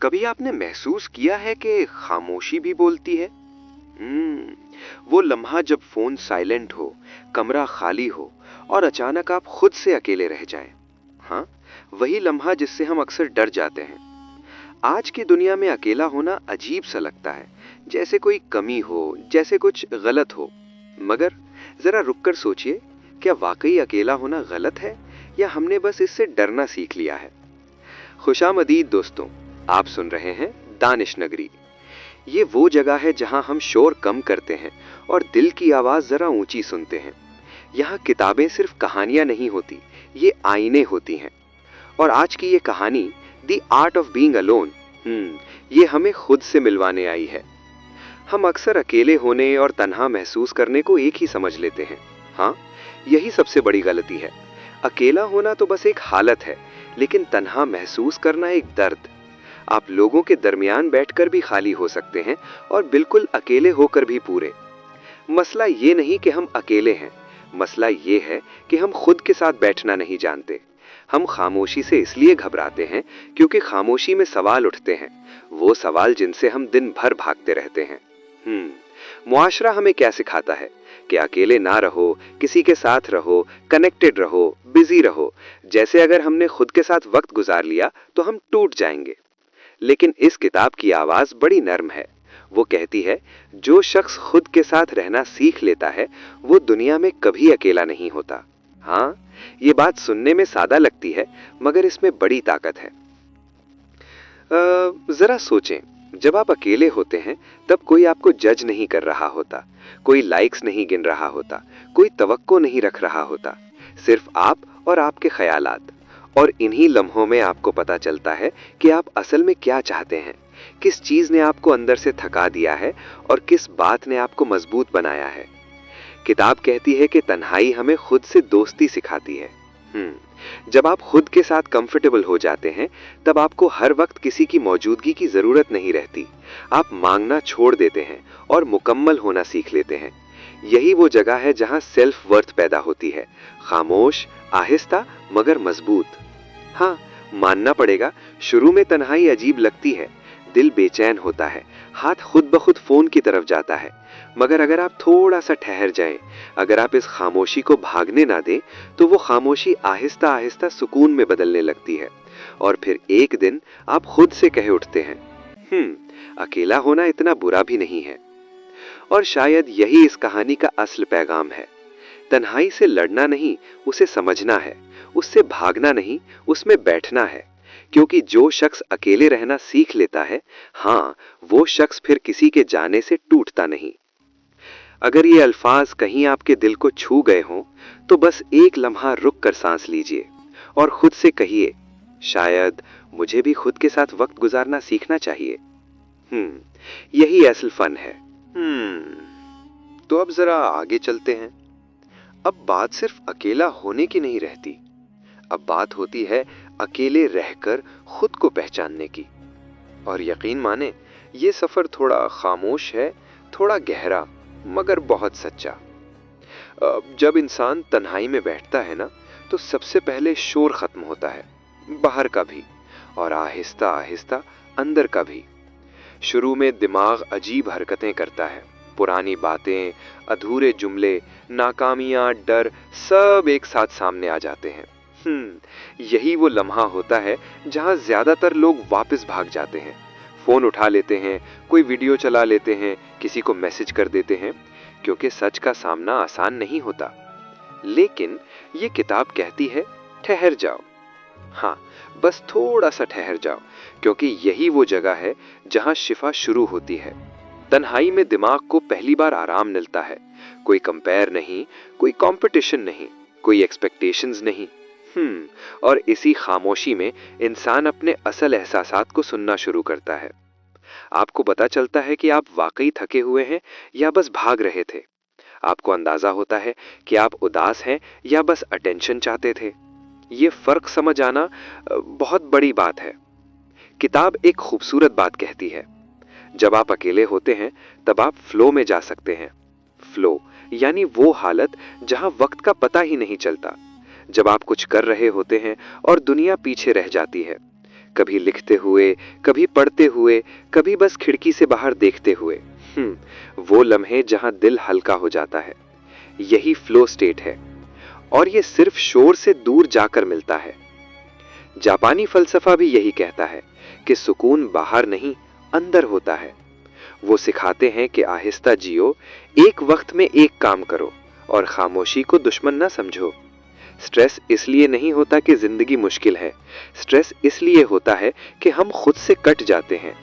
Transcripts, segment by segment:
कभी आपने महसूस किया है कि खामोशी भी बोलती है? वो लम्हा जब फोन साइलेंट हो, कमरा खाली हो और अचानक आप खुद से अकेले रह जाएं। हाँ, वही लम्हा जिससे हम अक्सर डर जाते हैं। आज की दुनिया में अकेला होना अजीब सा लगता है, जैसे कोई कमी हो, जैसे कुछ गलत हो। मगर जरा रुककर सोचिए, क्या वाकई अकेला होना गलत है या हमने बस इससे डरना सीख लिया है? खुशामदीद दोस्तों, आप सुन रहे हैं दानिश नगरी। ये वो जगह है जहां हम शोर कम करते हैं और दिल की आवाज जरा ऊंची सुनते हैं। यहाँ किताबें सिर्फ कहानियां नहीं होती, ये आईने होती हैं। और आज की ये कहानी the art of being alone, ये हमें खुद से मिलवाने आई है। हम अक्सर अकेले होने और तन्हा महसूस करने को एक ही समझ लेते हैं। हाँ, यही सबसे बड़ी गलती है। अकेला होना तो बस एक हालत है, लेकिन तन्हा महसूस करना एक दर्द। आप लोगों के दरमियान बैठकर भी खाली हो सकते हैं और बिल्कुल अकेले होकर भी पूरे। मसला ये नहीं कि हम अकेले हैं, मसला ये है कि हम खुद के साथ बैठना नहीं जानते। हम खामोशी से इसलिए घबराते हैं क्योंकि खामोशी में सवाल उठते हैं, वो सवाल जिनसे हम दिन भर भागते रहते हैं। मुआशरा हमें क्या सिखाता है कि अकेले ना रहो, किसी के साथ रहो, कनेक्टेड रहो, बिजी रहो, जैसे अगर हमने खुद के साथ वक्त गुजार लिया तो हम टूट जाएंगे। लेकिन इस किताब की आवाज बड़ी नर्म है। वो कहती है, जो शख्स खुद के साथ रहना सीख लेता है वो दुनिया में कभी अकेला नहीं होता। हाँ, ये बात सुनने में सादा लगती है, मगर इसमें बड़ी ताकत है। जरा सोचें, जब आप अकेले होते हैं तब कोई आपको जज नहीं कर रहा होता, कोई लाइक्स नहीं गिन रहा होता, कोई तवक्को नहीं रख रहा होता, सिर्फ आप और आपके ख्यालात। और इन्हीं लम्हों में आपको पता चलता है कि आप असल में क्या चाहते हैं, किस चीज ने आपको अंदर से थका दिया है और किस बात ने आपको मजबूत बनाया है। किताब कहती है कि तन्हाई हमें खुद से दोस्ती सिखाती है। जब आप खुद के साथ कंफर्टेबल हो जाते हैं तब आपको हर वक्त किसी की मौजूदगी की जरूरत नहीं रहती। आप मांगना छोड़ देते हैं और मुकम्मल होना सीख लेते हैं। यही वो जगह है जहां सेल्फ वर्थ पैदा होती है, खामोश, आहिस्ता मगर मजबूत। हाँ, मानना पड़ेगा, शुरू में तन्हाई अजीब लगती है, दिल बेचैन होता है, हाथ खुद ब खुद फोन की तरफ जाता है। मगर अगर आप थोड़ा सा ठहर जाएं, अगर आप इस खामोशी को भागने ना दें, तो वो खामोशी आहिस्ता आहिस्ता सुकून में बदलने लगती है। और फिर एक दिन आप खुद से कहे उठते हैं, अकेला होना इतना बुरा भी नहीं है। और शायद यही इस कहानी का असल पैगाम है। तन्हाई से लड़ना नहीं, उसे समझना है। उससे भागना नहीं, उसमें बैठना है। क्योंकि जो शख्स अकेले रहना सीख लेता है, हाँ, वो शख्स फिर किसी के जाने से टूटता नहीं। अगर ये अल्फाज कहीं आपके दिल को छू गए हों, तो बस एक लम्हा रुक कर सांस लीजिए और खुद से कहिए, शायद मुझे भी खुद के साथ वक्त गुजारना सीखना चाहिए। यही असल फन है। तो अब जरा आगे चलते हैं। अब बात सिर्फ अकेला होने की नहीं रहती, अब बात होती है अकेले रहकर खुद को पहचानने की। और यकीन माने, ये सफर थोड़ा खामोश है, थोड़ा गहरा, मगर बहुत सच्चा। जब इंसान तन्हाई में बैठता है ना, तो सबसे पहले शोर खत्म होता है, बाहर का भी और आहिस्ता आहिस्ता अंदर का भी। शुरू में दिमाग अजीब हरकतें करता है, पुरानी बातें, अधूरे जुमले, नाकामियां, डर सब एक साथ सामने आ जाते हैं। यही वो लम्हा होता है जहां ज्यादातर लोग वापस भाग जाते हैं, फोन उठा लेते हैं, कोई वीडियो चला लेते हैं, किसी को मैसेज कर देते हैं, क्योंकि सच का सामना आसान नहीं होता। लेकिन ये किताब कहती है, ठहर जाओ। हाँ, बस थोड़ा सा ठहर जाओ, क्योंकि यही वो जगह है जहां शिफा शुरू होती है। तन्हाई में दिमाग को पहली बार आराम मिलता है। कोई कंपेयर नहीं, कोई कंपटीशन नहीं, कोई एक्सपेक्टेशंस नहीं। और इसी खामोशी में इंसान अपने असल एहसासात को सुनना शुरू करता है। आपको पता चलता है कि आप वाकई थके हुए हैं या बस भाग रहे थे। आपको अंदाजा होता है कि आप उदास हैं या बस अटेंशन चाहते थे। ये फर्क समझ आना बहुत बड़ी बात है। किताब एक खूबसूरत बात कहती है, जब आप अकेले होते हैं तब आप फ्लो में जा सकते हैं। फ्लो यानी वो हालत जहां वक्त का पता ही नहीं चलता, जब आप कुछ कर रहे होते हैं और दुनिया पीछे रह जाती है। कभी लिखते हुए, कभी पढ़ते हुए, कभी बस खिड़की से बाहर देखते हुए। वो लम्हे जहां दिल हल्का हो जाता है, यही फ्लो स्टेट है। और ये सिर्फ शोर से दूर जाकर मिलता है। जापानी फलसफा भी यही कहता है कि सुकून बाहर नहीं, अंदर होता है। वो सिखाते हैं कि आहिस्ता जियो, एक वक्त में एक काम करो और खामोशी को दुश्मन ना समझो। स्ट्रेस इसलिए नहीं होता कि जिंदगी मुश्किल है, स्ट्रेस इसलिए होता है कि हम खुद से कट जाते हैं।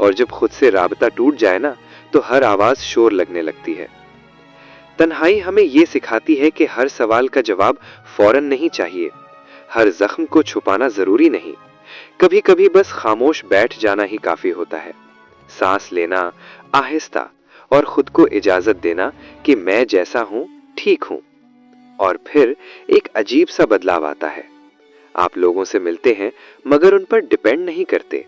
और जब खुद से राबता टूट जाए ना, तो हर आवाज शोर लगने लगती है। तन्हाई हमें ये सिखाती है कि हर सवाल का जवाब फौरन नहीं चाहिए, हर जख्म को छुपाना जरूरी नहीं। कभी कभी बस खामोश बैठ जाना ही काफी होता है। सांस लेना आहिस्ता और खुद को इजाजत देना कि मैं जैसा हूं ठीक हूं। और फिर एक अजीब सा बदलाव आता है। आप लोगों से मिलते हैं मगर उन पर डिपेंड नहीं करते।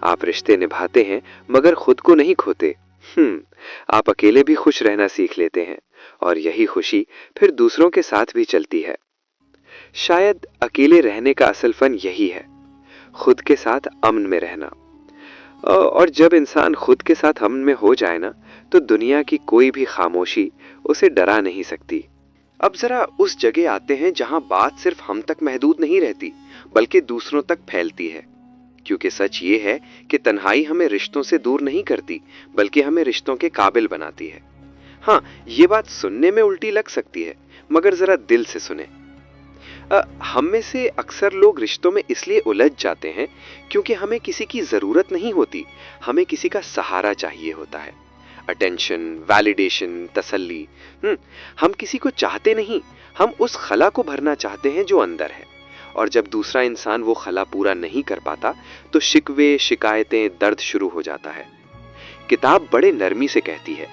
आप रिश्ते निभाते हैं मगर खुद को नहीं खोते। आप अकेले भी खुश रहना सीख लेते हैं और यही खुशी फिर दूसरों के साथ भी चलती है। शायद अकेले रहने का असल फन यही है, खुद के साथ अमन में रहना। और जब इंसान खुद के साथ अमन में हो जाए ना, तो दुनिया की कोई भी खामोशी उसे डरा नहीं सकती। अब जरा उस जगह आते हैं जहां बात सिर्फ हम तक महदूद नहीं रहती, बल्कि दूसरों तक फैलती है। क्योंकि सच ये है कि तन्हाई हमें रिश्तों से दूर नहीं करती, बल्कि हमें रिश्तों के काबिल बनाती है। हाँ, ये बात सुनने में उल्टी लग सकती है, मगर जरा दिल से सुने। हम में से अक्सर लोग रिश्तों में इसलिए उलझ जाते हैं क्योंकि हमें किसी की जरूरत नहीं होती, हमें किसी का सहारा चाहिए होता है। अटेंशन, वैलिडेशन, तसल्ली। हम किसी को चाहते नहीं, हम उस खला को भरना चाहते हैं जो अंदर है। और जब दूसरा इंसान वो खला पूरा नहीं कर पाता, तो शिकवे, शिकायतें, दर्द शुरू हो जाता है। किताब बड़े नरमी से कहती है,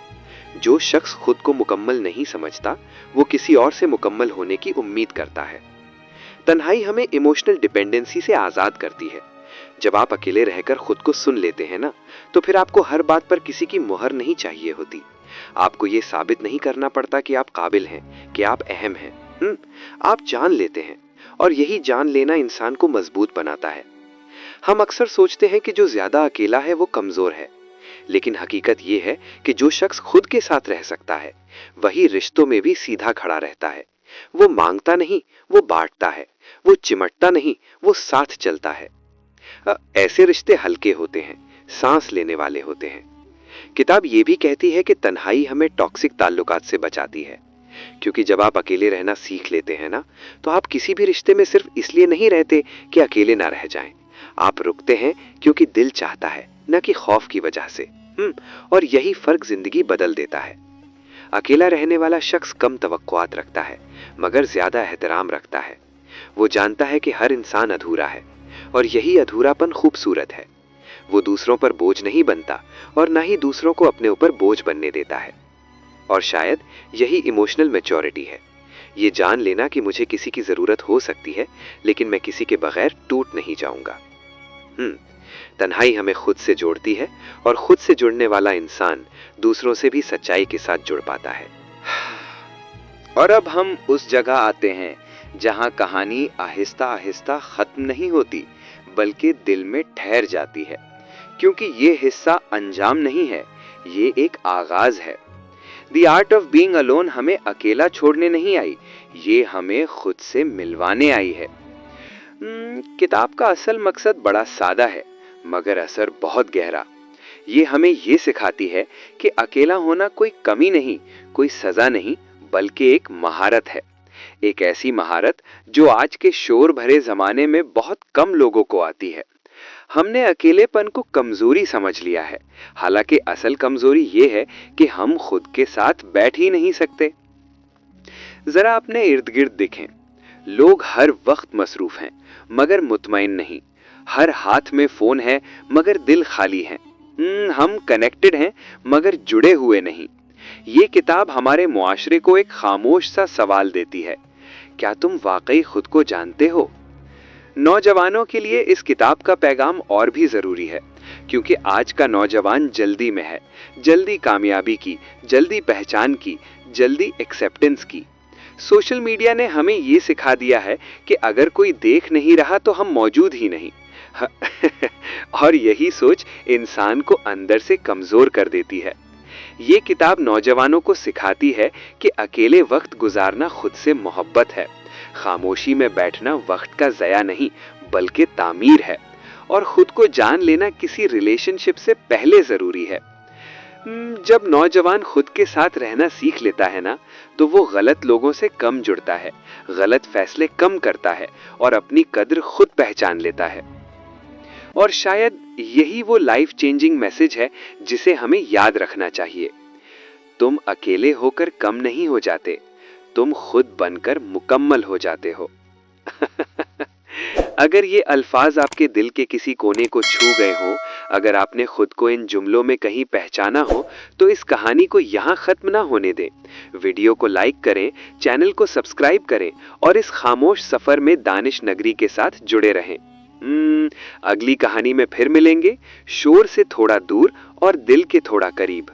जो शख्स खुद को मुकम्मल नहीं समझता, वो किसी और से मुकम्मल होने की उम्मीद करता है। तन्हाई हमें इमोशनल डिपेंडेंसी से आजाद करती है। जब आप अकेले रहकर खुद को सुन लेते हैं ना, तो फिर आपको हर बात पर किसी की मुहर नहीं चाहिए होती। आपको ये साबित नहीं करना पड़ता कि आप काबिल हैं, कि आप अहम हैं। आप जान लेते हैं, और यही जान लेना इंसान को मजबूत बनाता है। हम अक्सर सोचते हैं कि जो ज्यादा अकेला है वो कमजोर है, लेकिन हकीकत ये है कि जो शख्स खुद के साथ रह सकता है, वही रिश्तों में भी सीधा खड़ा रहता है। वो मांगता नहीं, वो बांटता है। वो चिमटता नहीं, वो साथ चलता है। ऐसे रिश्ते हल्के होते हैं, सांस लेने वाले होते हैं। किताब ये भी कहती है कि तन्हाई हमें टॉक्सिक ताल्लुकात से बचाती है। क्योंकि जब आप अकेले रहना सीख लेते हैं ना, तो आप किसी भी रिश्ते में सिर्फ इसलिए नहीं रहते कि अकेले ना रह जाएं। आप रुकते हैं क्योंकि दिल चाहता है, न कि खौफ की वजह से। और यही फर्क जिंदगी बदल देता है। अकेला रहने वाला शख्स कम तवक्कुआत रखता है, मगर ज्यादा एहतराम रखता है। वो जानता है कि हर इंसान अधूरा है, और यही अधूरापन खूबसूरत है। वो दूसरों पर बोझ नहीं बनता, और ना ही दूसरों को अपने ऊपर बोझ बनने देता है। और शायद यही इमोशनल मैच्योरिटी है, ये जान लेना कि मुझे किसी की जरूरत हो सकती है, लेकिन मैं किसी के बगैर टूट नहीं जाऊंगा। तन्हाई हमें खुद से जोड़ती है, और खुद से जुड़ने वाला इंसान दूसरों से भी सच्चाई के साथ जुड़ पाता है। और अब हम उस जगह आते हैं जहां कहानी आहिस्ता आहिस्ता खत्म नहीं होती, बल्कि दिल में ठहर जाती है। क्योंकि ये हिस्सा अंजाम नहीं है, ये एक आगाज है। The art of being alone हमें अकेला छोड़ने नहीं आई, ये हमें खुद से मिलवाने आई है। किताब का असल मकसद बड़ा सादा है, मगर असर बहुत गहरा। ये हमें ये सिखाती है कि अकेला होना कोई कमी नहीं, कोई सजा नहीं, बल्कि एक महारत है। एक ऐसी महारत जो आज के शोर भरे जमाने में बहुत कम लोगों को आती है। हमने अकेलेपन को कमजोरी समझ लिया है, हालांकि असल कमजोरी ये है कि हम खुद के साथ बैठ ही नहीं सकते। जरा अपने इर्द गिर्द देखें, लोग हर वक्त मसरूफ हैं, मगर मुतमईन नहीं। हर हाथ में फोन है, मगर दिल खाली है। हम कनेक्टेड हैं, मगर जुड़े हुए नहीं। ये किताब हमारे मुआशरे को एक खामोश सा सवाल देती है, क्या तुम वाकई खुद को जानते हो? नौजवानों के लिए इस किताब का पैगाम और भी जरूरी है, क्योंकि आज का नौजवान जल्दी में है, जल्दी कामयाबी की, जल्दी पहचान की, जल्दी एक्सेप्टेंस की। सोशल मीडिया ने हमें ये सिखा दिया है कि अगर कोई देख नहीं रहा तो हम मौजूद ही नहीं। और यही सोच इंसान को अंदर से कमजोर कर देती है। ये किताब नौजवानों को सिखाती है कि अकेले वक्त गुजारना खुद से मोहब्बत है। खामोशी में बैठना वक्त का ज़या नहीं बल्कि तामीर है, और खुद को जान लेना किसी रिलेशनशिप से पहले जरूरी है। जब नौजवान खुद के साथ रहना सीख लेता है ना, तो वो गलत लोगों से कम जुड़ता है, गलत फैसले कम करता है और अपनी कद्र खुद पहचान लेता है। और शायद यही वो लाइफ चेंजिंग मैसेज है जिसे हमें याद रखना चाहिए। तुम अकेले होकर कम नहीं हो जाते, तुम खुद बनकर मुकम्मल हो जाते हो। अगर ये अल्फाज आपके दिल के किसी कोने को छू गए हों, अगर आपने खुद को इन जुमलों में कहीं पहचाना हो, तो इस कहानी को यहाँ खत्म ना होने दें। वीडियो को लाइक करें, चैनल को सब्सक्राइब करें और इस खामोश सफर में दानिश नगरी के साथ जुड़े रहें। अगली कहानी में फिर मिलेंगे, शोर से थोड़ा दूर और दिल के थोड़ा करीब।